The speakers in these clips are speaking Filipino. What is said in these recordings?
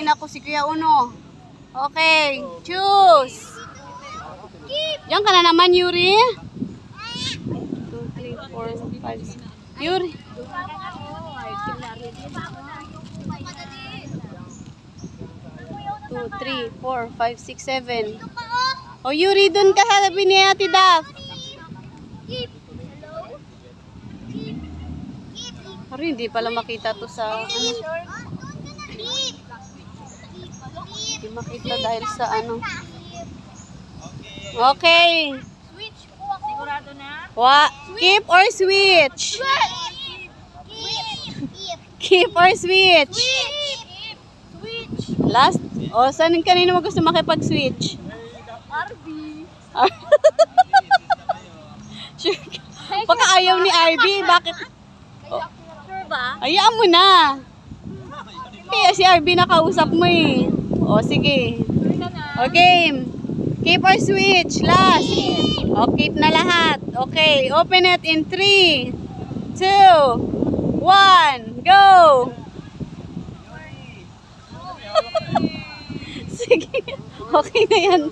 ako si Kuya Uno. Okay, choose. Diyan ka na naman, Yuri. 2, 3, 4, 5, 6. Yuri. 2, 3, 4, 5, 6, 7. O Yuri, dun ka sabi ni Ate Daph. Pero hindi pala makita to sa ano. Hindi makita dahil sa ano. Okay. Switch po ako. Sigurado na? Keep or switch? Keep or switch? Switch. Last? O, saan kanino mo gusto makipag-switch? RB. Sure. Baka ayaw ni RB, bakit? Sure ba? Hayaan mo na. Kaya si RB nakausap mo eh. O, sige. Sure ka na? O, game. Keep or switch? Last. O, keep na lahat. Okay, open it in 3, 2, 1, go! Sige. Okay na yan.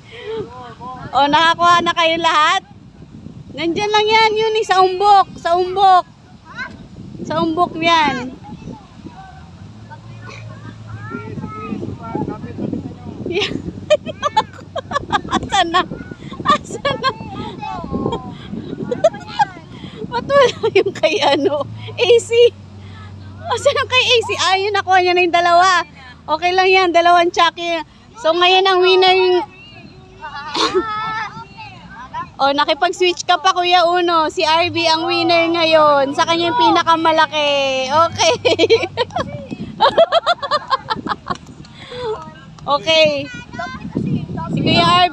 O, nakakuha na kayo lahat? Nandyan lang yan, yun eh, sa umbok. Sa umbok. Sa umbok yan. Yan. Asan na? Asan na? Ba't wala yung kay ano? AC. Asan yung kay AC? Ayun, nakuha niya na yung dalawa. Okay lang yan, dalawang Chucky. So ngayon ang winner yung... O, nakipag-switch ka pa, Kuya Uno. Si RB ang winner ngayon. Sa kanya yung pinakamalaki. Okay. Okay. Si Kuya RB.